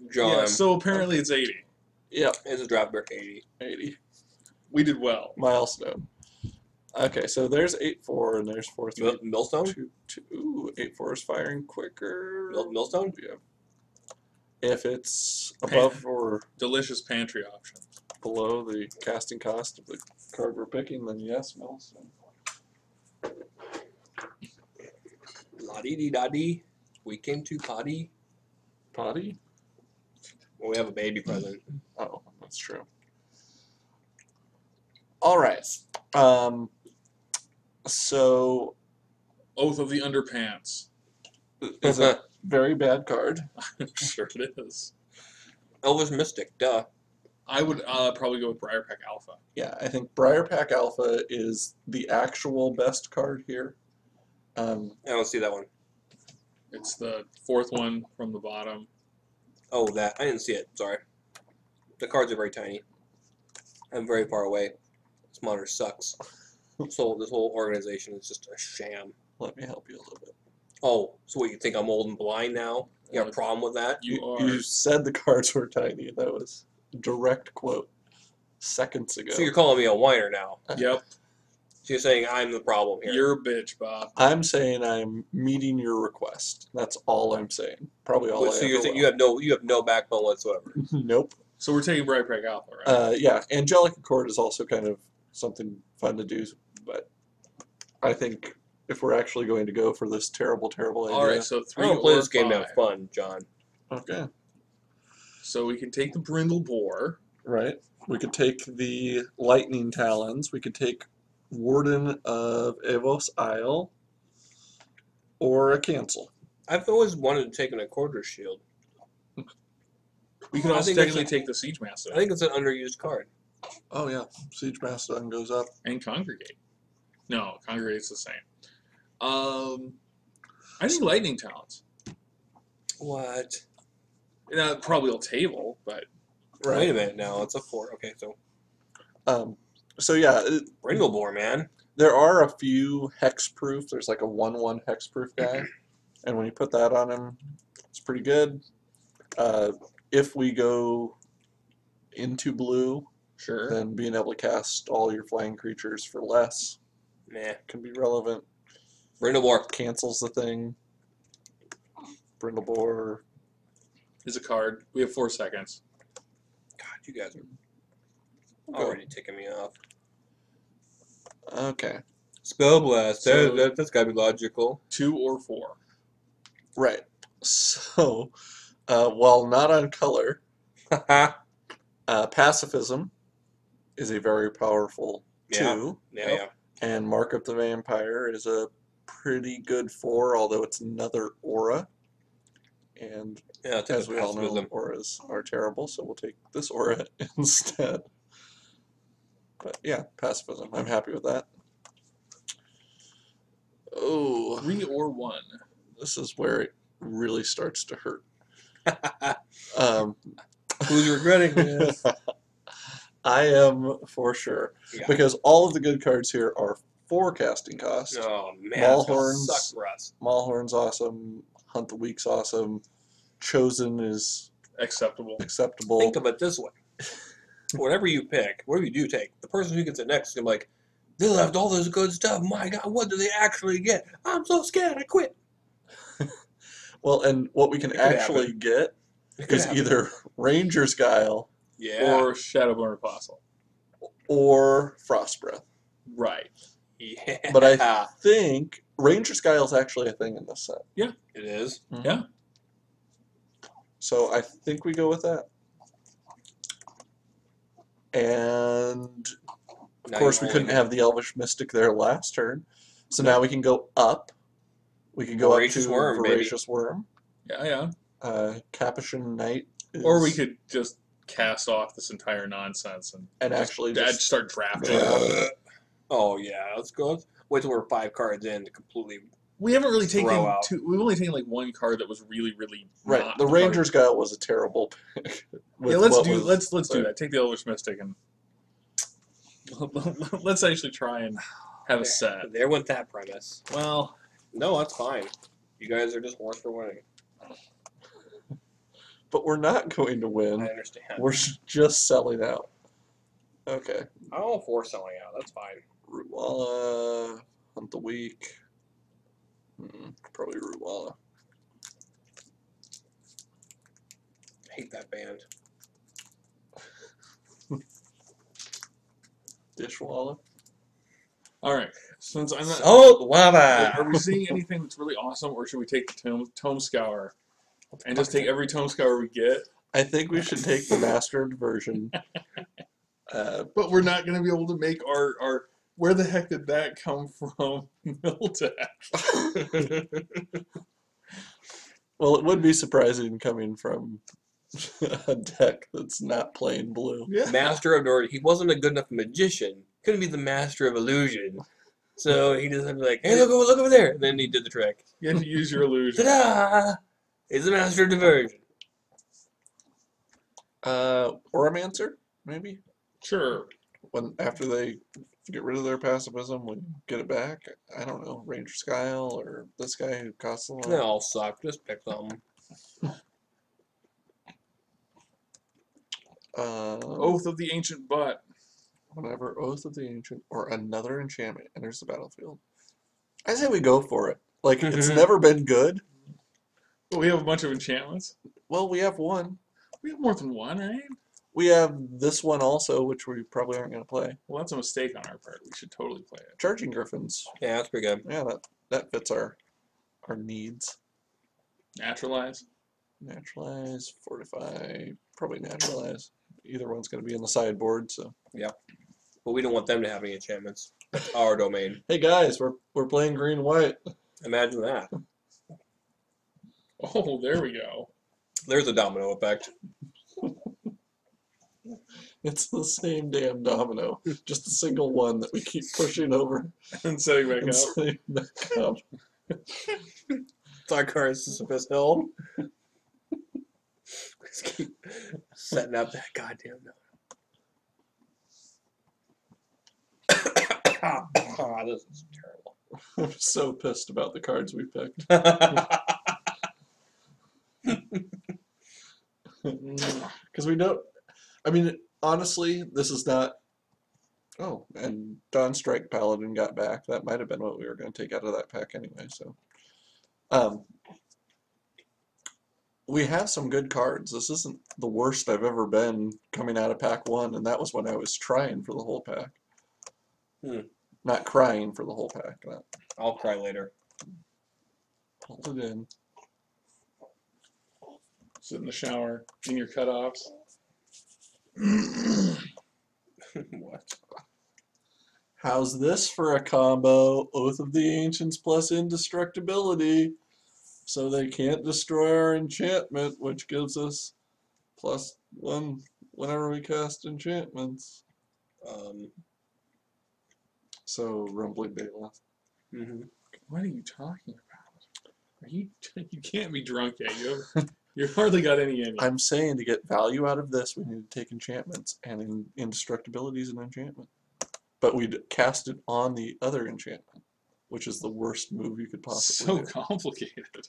John. Yeah, so apparently it's 80. Yep, It's a draft bear 80. 80. We did well. Milestone. Okay, so there's 8-4 and there's 4-3. Millstone? 2-2. Ooh, 8-4 is firing quicker. Millstone? Yeah. If it's above or Delicious pantry option. below the casting cost of the card we're picking, then yes, Milestone. La-dee-dee-da-dee. We came to potty. Potty? Well, we have a baby present. Oh, that's true. All right. So Oath of the Underpants. is a very bad card. I'm sure it is. Elvish Mystic, duh. I would probably go with Briar Pack Alpha. Yeah, I think Briar Pack Alpha is the actual best card here. I don't see that one. It's the fourth one from the bottom. Oh, that. I didn't see it. Sorry. The cards are very tiny. I'm very far away. This monitor sucks. So this whole organization is just a sham. Let me help you a little bit. Oh, so what, you think I'm old and blind now? You have a problem with that? You said the cards were tiny. That was a direct quote seconds ago. So you're calling me a whiner now. Yep. So you're saying I'm the problem here. You're a bitch, Bob. I'm saying I'm meeting your request. That's all I'm saying. Probably all I So ever you're saying will. you have no backbone whatsoever. Nope. So we're taking Briar Pack Alpha, right? Yeah, Angelic Accord is also kind of something fun to do, but I think if we're actually going to go for this terrible, terrible idea. All right, so I 3 don't play or this game to 5. have fun, John. Okay. So we can take the Brindle Boar. Right. We could take the Lightning Talons. We could take Warden of Evos Isle, or a cancel. I've always wanted to take an Accorder's Shield. We can I also think technically it's take the Siege Master I think it's an underused card. Oh yeah, Siege Mastodon goes up. and Congregate. No, Congregate's the same. I think Lightning Talents. What? Probably a table, but Wait a minute now. It's a 4. Okay, so So yeah, Brindlebore, man. there are a few hexproof. There's like a 1/1 hexproof guy, and when you put that on him, it's pretty good. If we go into blue, sure. then being able to cast all your flying creatures for less Nah. can be relevant. Brindlebore. Cancels the thing. Brindlebore. Is a card. We have 4 seconds. God, you guys are already ticking me off. Okay. Spellblast. So- That's got to be logical. 2 or 4. Right. So, while not on color, pacifism is a very powerful 2, Yeah. and Mark of the Vampire is a pretty good 4, although it's another aura. And Yeah, it's as we all know, pacifism. auras are terrible, so we'll take this aura instead. But yeah, pacifism. I'm happy with that. Oh, 3 or 1. this is where it really starts to hurt. Who's regretting this? I am for sure. Yeah. Because all of the good cards here are forecasting cost. Oh man, it's gonna Maulhorns. suck for us. Maulhorn's awesome. Hunt the Week's awesome. Chosen is Acceptable. acceptable. Think of it this way: whatever you pick, whatever you do take, the person who gets it next is gonna be like, "They left all this good stuff. My God, what do they actually get? I'm so scared. I quit." Well, and what we can It could actually happen. get It could is happen. either Ranger's Guile Yeah. Or Shadowborn Apostle. or Frost Breath. Right. Yeah. But I think Ranger's Guile is actually a thing in this set. it is. Yeah. So I think we go with that. And of Now course, you're we couldn't rolling have the Elvish Mystic there last turn. So now we can go up. We can go Voracious up to Worm, baby. Voracious Worm. Yeah. Capuchin Knight. Is, Or we could just cast off this entire nonsense and actually I'd just start drafting. Oh yeah, let's go. Wait till we're 5 cards in to completely. We haven't really taken Throw out. 2. We've only taken like 1 card that was really, really right. not The card. Ranger's Guile was a terrible pick. with Yeah, let's what do was- let's do that. Take the Elvish Mystic and let's actually try and have a set. There went that premise. Well, No, that's fine. You guys are just horse for winning. but we're not going to I win. understand. We're just selling out. Okay. I'm all for selling out. That's fine. Rootwalla, Hunt the Week. Probably Rootwalla. I hate that band. Dishwalla. All right. Since I'm not. Salt Wait, are lava. we seeing anything that's really awesome, or should we take the tome scour and just take every tome scour we get? I think we should take the mastered version. But we're not going to be able to make our. Where the heck did that come from? Miltech. Well, it would be surprising coming from a deck that's not plain blue. Yeah. Master of Nord. He wasn't a good enough magician. Couldn't be the master of illusion. So he just had to be like, hey, look over there. And then he did the trick. You have to use your illusion. Ta-da! He's the master of diversion. Oromancer, maybe? Sure. When after they get rid of their pacifism, we get it back. I don't know, Ranger Skyle or this guy who costs a lot. They all suck. Just pick them. Oath of the Ancient Butt. Whenever Oath of the Ancient or another enchantment enters the battlefield, I say we go for it. Like, it's never been good. But we have a bunch of enchantments. Well, we have one. We have more than one, right? We have this one also, which we probably aren't going to play. Well, that's a mistake on our part. We should totally play it. Charging Griffins. Yeah, that's pretty good. Yeah, that fits our needs. Naturalize. Naturalize, Fortify, probably Naturalize. Either one's going to be in the sideboard, so. But we don't want them to have any enchantments. That's our domain. Hey guys, we're playing green white. Imagine that. Oh, there we go. There's a domino effect. It's the same damn domino, just a single one that we keep pushing over And setting back and up. setting back up. It's our current Sisyphus Hill. Just keep setting up that goddamn domino. This is terrible. I'm so pissed about the cards we picked. Because we don't. I mean, honestly, this is not. Oh, and Dawn Strike Paladin got back. That might have been what we were going to take out of that pack anyway. So, we have some good cards. This isn't the worst I've ever been coming out of pack one, and that was when I was trying for the whole pack. Not crying for the whole pack. Not I'll cry later. pulled it in. Sit in the shower, in your cutoffs. What? How's this for a combo? Oath of the Ancients plus Indestructibility. So they can't destroy our enchantment, which gives us +1 whenever we cast enchantments. So Rumbling Bailiff. What are you talking about? Are you can't be drunk yet. You hardly got any in you. I'm saying to get value out of this, we need to take enchantments, and Indestructibility is an enchantment. But we'd cast it on the other enchantment, which is the worst move you could possibly So do. complicated.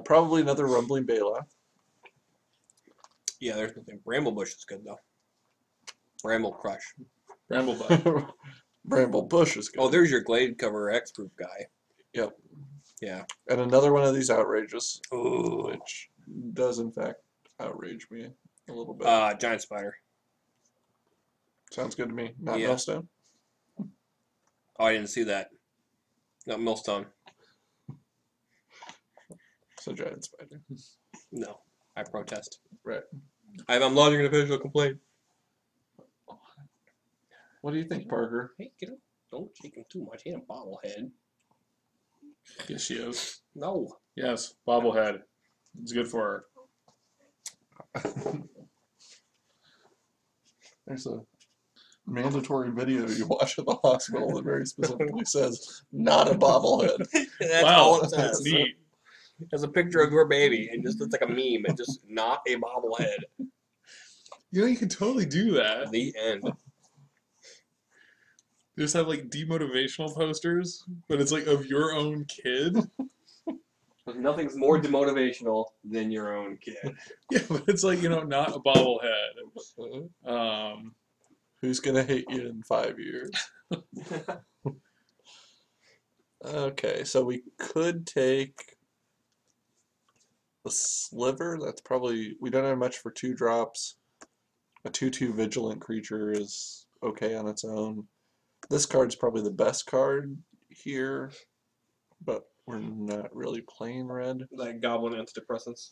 Probably another Rumbling Bailiff. Yeah, there's nothing. Bramblebush is good though. Bramble Crush. Bramblebutt. Bramble Bush is good. Oh, there's your Glade Cover X-Proof guy. Yep. Yeah. And another one of these outrages, Ooh. which does in fact outrage me a little bit. Giant Spider. Sounds good to me. Not Yeah. Millstone? Oh, I didn't see that. Not Millstone. So Giant Spider. No. I protest. Right. I'm lodging an official complaint. What do you think, Parker? Hey, get him. Don't shake him too much. He ain't a bobblehead. Yes, she is. No. Yes, bobblehead. It's good for her. There's a mandatory video you watch at the hospital that very specifically says, not a bobblehead. That's Wow, all it that's says. neat. There's a picture of your baby and just looks like a meme and just not a bobblehead. You know, you could totally do that. The end. Just have like demotivational posters, but it's like of your own kid. Nothing's more demotivational than your own kid. Yeah, but it's like, not a bobblehead. Who's gonna hate you in 5 years? Okay, so we could take the sliver. That's probably, we don't have much for 2 drops. A 2/2 vigilant creature is okay on its own. This card's probably the best card here, but we're not really playing red. Like goblin antidepressants.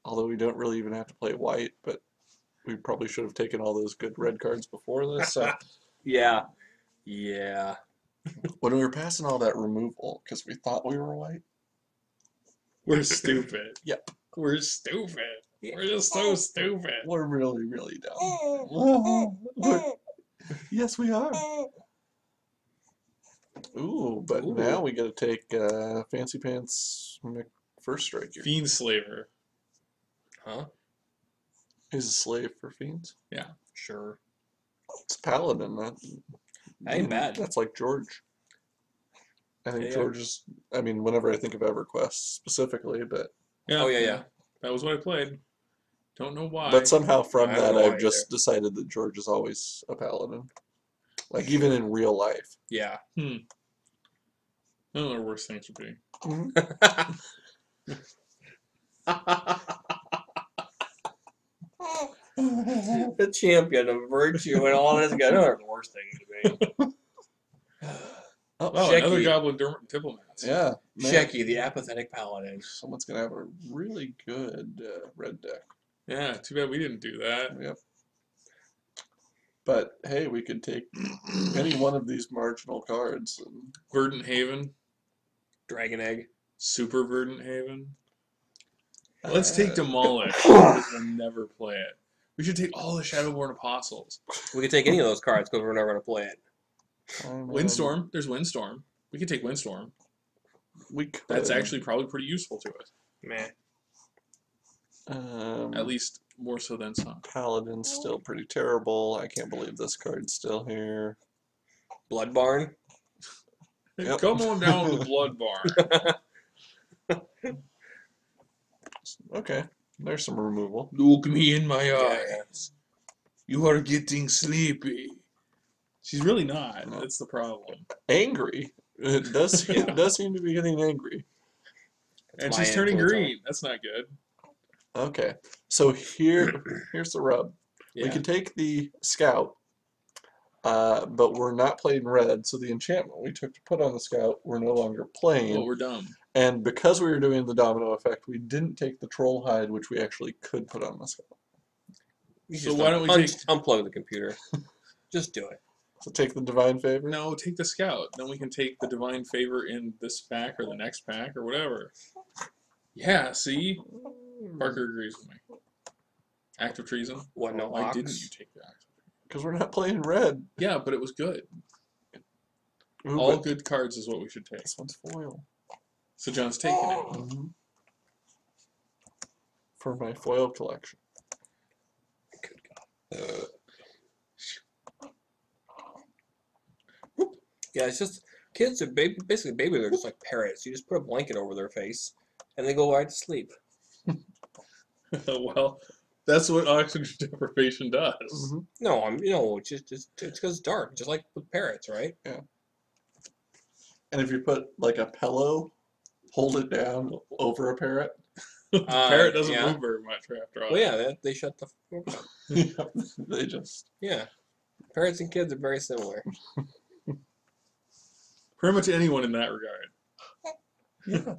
Although we don't really even have to play white, but we probably should have taken all those good red cards before this. So Yeah. Yeah. when we were passing all that removal, because we thought we were white. We're stupid. Yep. We're stupid. We're just so stupid. We're really, really dumb. Yes, we are. Ooh, but Ooh. now we got to take Fancy Pants First Strike here. Fiend Slaver. Huh? He's a slave for fiends. Sure. It's Paladin. That ain't bad. That's like George. I think Yeah. George is. I mean, whenever I think of EverQuest specifically, but Yeah. Oh, yeah. That was what I played. Don't know why. but somehow from I don't that know I've why just decided that George is always a Paladin. Like even in real life. Yeah. I don't know what worse things would be. The champion of virtue and all this guy. Not the worst thing to be. Oh, Oh, Shecky. another Goblin Diplomats. yeah. Man, Shecky, the apathetic paladin. someone's gonna have a really good red deck. Yeah, too bad we didn't do that. Yep. But hey, we could take any one of these marginal cards. And Verdant Haven. Dragon egg. Super Verdant Haven. Let's uh, take Demolish, because we'll never play it. We should take all the Shadowborn Apostles. We could take any of those cards because we're never going to play it. Windstorm. There's Windstorm. We could take Windstorm. We could. That's actually probably pretty useful to us. Meh. At least more so than some. Paladin's still pretty terrible. I can't believe this card's still here. Blood Barn. Yep. Come on down to the Blood Barn. Okay, there's some removal. Look me in my Yeah, eyes. You are getting sleepy. She's really not. No. That's the problem. Angry. It does seem to be getting angry. And my she's turning influence on green. That's not good. Okay, so here's the rub. Yeah. We could take the scout, but we're not playing red, so the enchantment we took to put on the scout we're no longer playing. Well, we're dumb. And because we were doing the domino effect, we didn't take the troll hide, which we actually could put on the scout. You So just why don't we take... unplug the computer? Just do it. So take the divine favor. No, take the Scout. Then we can take the Divine Favor in this pack or the next pack or whatever. Yeah, see? Parker agrees with me. Act of treason? What, no Why ox? didn't you take the act? Because we're not playing red. Yeah, but it was good. Ooh, All but good cards is what we should take. this one's foil. So John's taking it. Mm-hmm. For my foil collection. Good God. Yeah, it's just kids are basically babies. They're just like parrots. You just put a blanket over their face, and they go right to sleep. Well, that's what oxygen deprivation does. Mm-hmm. No, it's just it's because it's dark, just like with parrots, right? Yeah. And if you put like a pillow, hold it down over a parrot. The parrot doesn't yeah. move very much after all. Well, yeah, they shut the. They just. Yeah, parrots and kids are very similar. Pretty much anyone in that regard.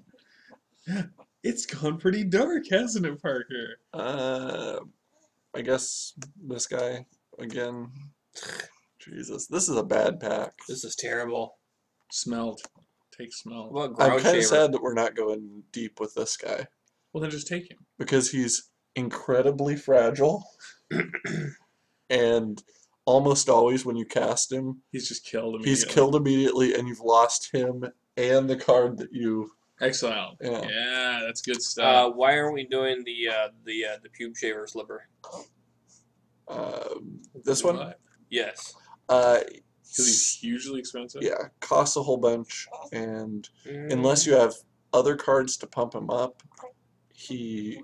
Yeah. It's gone pretty dark, hasn't it, Parker? I guess this guy again. Jesus, this is a bad pack. This is terrible. Smelled. Take smell. What I'm ground kind shaver? of sad that we're not going deep with this guy Well, then just take him. because he's incredibly fragile, and almost always when you cast him, He's just killed immediately. he's killed immediately, and you've lost him and the card that you. Exiled. Yeah. Yeah, that's good stuff. Why aren't we doing the pube shaver slipper? This one. Yes. Because he's hugely expensive. Yeah, costs a whole bunch, and Mm. unless you have other cards to pump him up, he,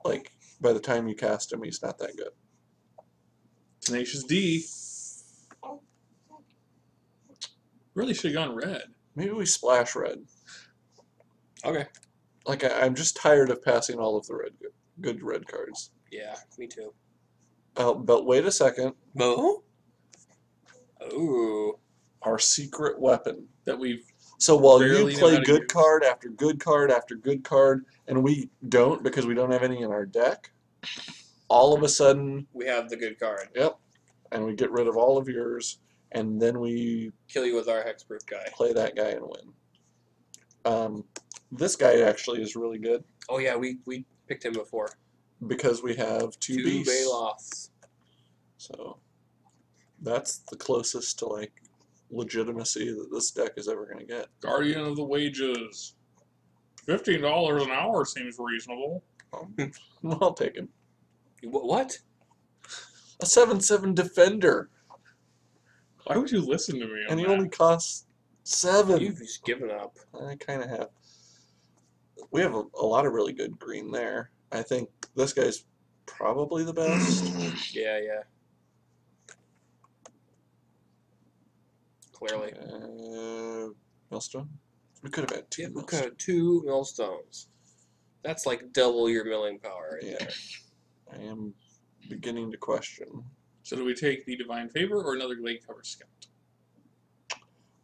like, by the time you cast him, he's not that good. Tenacious D. Really should have gone red. Maybe we splash red. Okay. Like, I'm just tired of passing all of the good red cards. Yeah, me too. But wait a second. Oh. Ooh. Our secret weapon. That we've So while barely you know how play to good use. card after good card after good card, and we don't because we don't have any in our deck, all of a sudden, We have the good card. yep, and we get rid of all of yours, and then we Kill you with our hexproof guy. play that guy and win. This guy actually is really good Oh yeah, we picked him before. because we have two beasts. Baloths. So that's the closest to like legitimacy that this deck is ever going to get. Guardian of the Wages. $15 an hour seems reasonable. I'll take him. What? A 7/7 defender, Why would you listen to me on and he that? only costs 7. You've just given up. I kind of have. We have a lot of really good green there. I think this guy's probably the best. Yeah, yeah. Clearly. Millstone? We could have had 2 Yeah, we Millstones. could have 2 millstones. That's like double your milling power right Yeah. there. I am beginning to question. So do we take the Divine Favor or another Glade Cover Scout?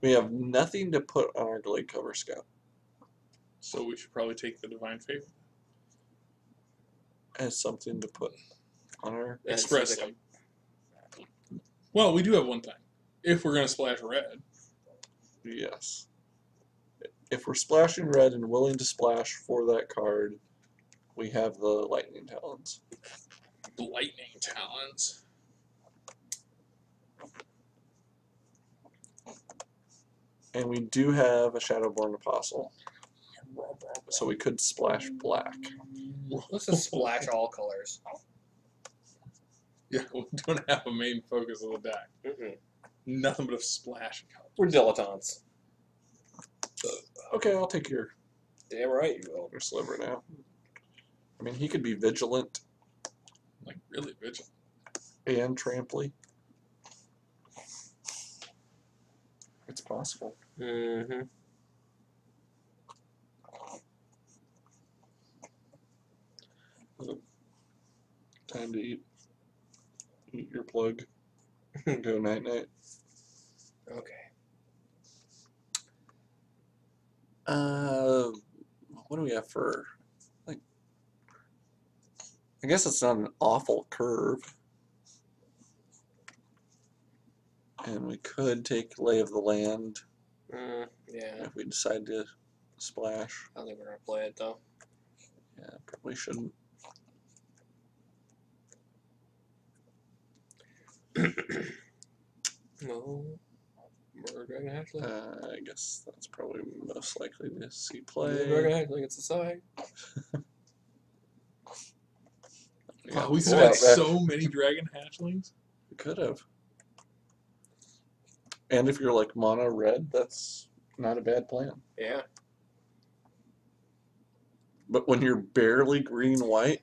We have nothing to put on our Glade Cover Scout. So we should probably take the Divine Favor. As something to put on our... That Express seems like them. Well, we do have one thing. If we're going to splash red. Yes. If we're splashing red and willing to splash for that card, we have the Lightning Talons. Lightning Talons. And we do have a Shadowborn Apostle. So we could splash black. Let's just splash all colors. Yeah, we don't have a main focus of the deck. Mm-mm. Nothing but a splash of colors. We're dilettantes. Okay, I'll take your Damn right you will. sliver now. I mean, he could be vigilant Like, really vigilant. and tramply. It's possible. Mm-hmm. Time to eat your plug. Go night night. Okay. What do we have for, like, I guess it's not an awful curve. And we could take Lay of the Land Yeah. if we decide to splash. I don't think we're gonna play it though. Yeah, probably shouldn't. No. Murder Dragon Hatchling. I guess that's probably most likely to see Murder play. Dragon Hatchling, it's a side. Yeah, Wow, we well, had that- so many Dragon Hatchlings. We could have. And if you're like mono red, that's not a bad plan. Yeah. But when you're barely green white,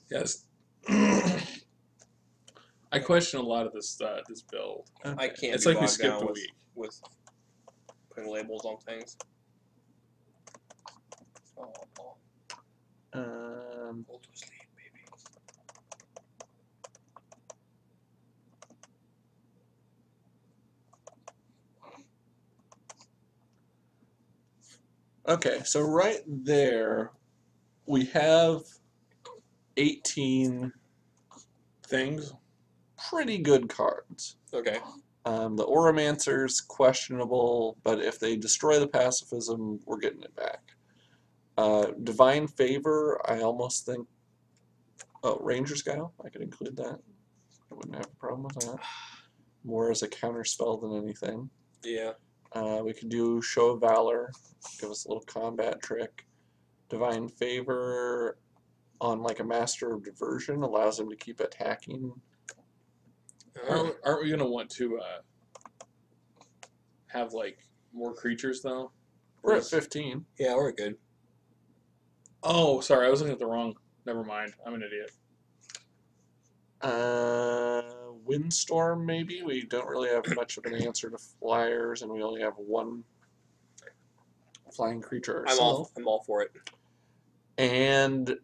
Yes. I question a lot of this this build. I can't It's be like we bogged skipped down a with, week. with putting labels on things. Oh, hold to sleep, baby. okay, so right there, we have 18 Things. pretty good cards. Okay. The Oromancer's questionable, but if they destroy the pacifism, we're getting it back. Divine Favor, I almost think. Oh, Ranger's Guile, I could include that. I wouldn't have a problem with that. More as a counter spell than anything. Yeah. We could do Show of Valor, give us a little combat trick. Divine Favor on like a Master of Diversion allows him to keep attacking Aren't we gonna want to have like more creatures though? We're at 15. Yeah, we're good. Oh, sorry, I was looking at the wrong. Never mind. I'm an idiot. Windstorm, maybe. We don't really have much of an answer to flyers, and we only have one flying creature ourselves. I'm all for it. And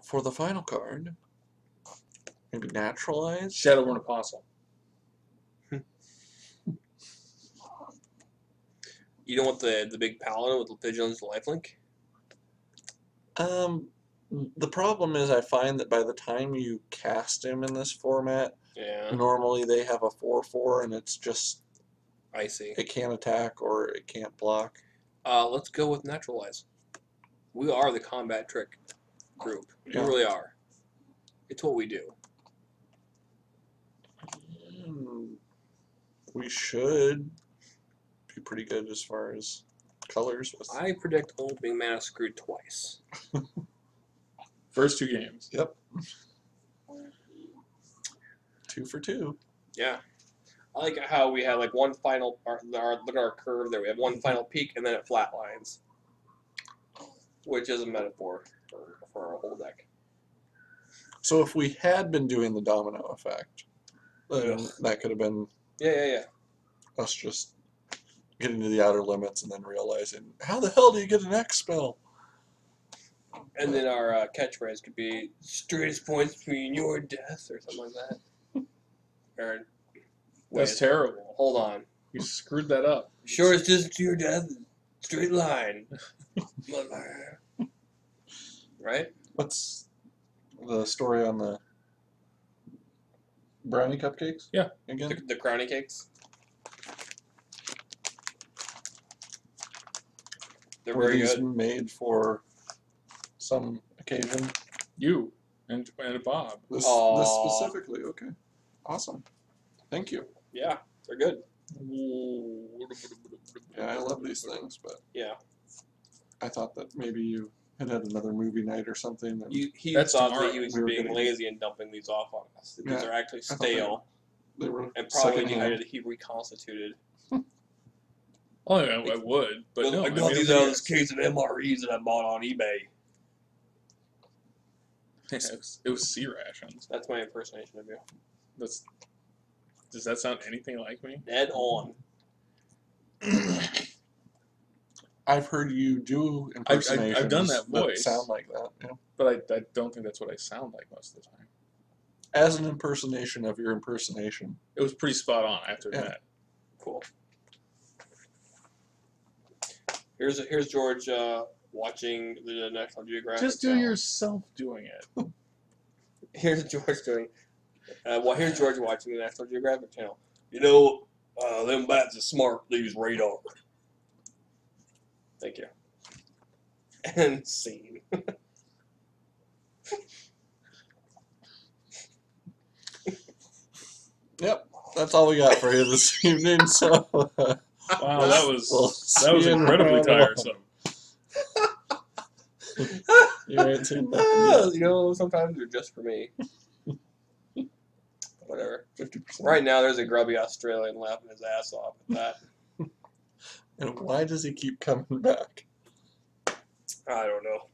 for the final card, maybe Naturalize. Shadowborn Apostle. You don't want the big paladin with the vigilance and lifelink? The problem is I find that by the time you cast him in this format, Yeah, normally they have a 4/4 and it's just I see. it can't attack or it can't block. Let's go with Naturalize. We are the combat trick group. We Yeah. really are. It's what we do. We should be pretty good as far as colors. I predict only being mana screwed twice. First 2 games. Yep. 2 for 2. Yeah. I like how we have like one final, look at our curve there. We have one final peak and then it flatlines. Which is a metaphor for our whole deck. So if we had been doing the domino effect, then Ugh. that could have been Yeah. us just getting to the outer limits and then realizing, how the hell do you get an X spell? And then our catchphrase could be straightest points between your death or something like that. Or That's terrible. Hold on. You screwed that up. Shortest distance to your death, straight line. Right? What's the story on the brownie cupcakes? Yeah. Again? The crowny cakes. They're Were very these good. made for some occasion? You and Bob. This Aw. specifically? Okay. Awesome. Thank you. Yeah, they're good. Yeah, I love these things, but Yeah. I thought that maybe you had another movie night or something. And He That's thought tomorrow. that he was We were being gonna- lazy and dumping these off on us. These Yeah, are actually I thought they stale they were and probably secondhand. needed to be reconstituted. Oh, yeah, I would, but no. I got mean, these it out of was- this case of MREs that I bought on eBay. it was sea rations. That's my impersonation of you. Does that sound anything like me? Dead on. I've heard you do impersonations done that voice. sound like that. Yeah. But I don't think that's what I sound like most of the time. As an impersonation of your impersonation. It was pretty spot on, I have to Yeah. admit. Cool. Here's George watching the National Geographic. Just do Channel. yourself doing it. Here's George doing. Here's George watching the National Geographic Channel. You know, them bats are smart. They use radar. Thank you. And scene. Yep. That's all we got for you this evening. So Wow, that was we'll that was see you in incredibly round one. tiresome. You ain't seen nothing yet. You know, sometimes they're just for me. Whatever. 50%. Right now, there's a grubby Australian laughing his ass off at that. And why does he keep coming back? I don't know.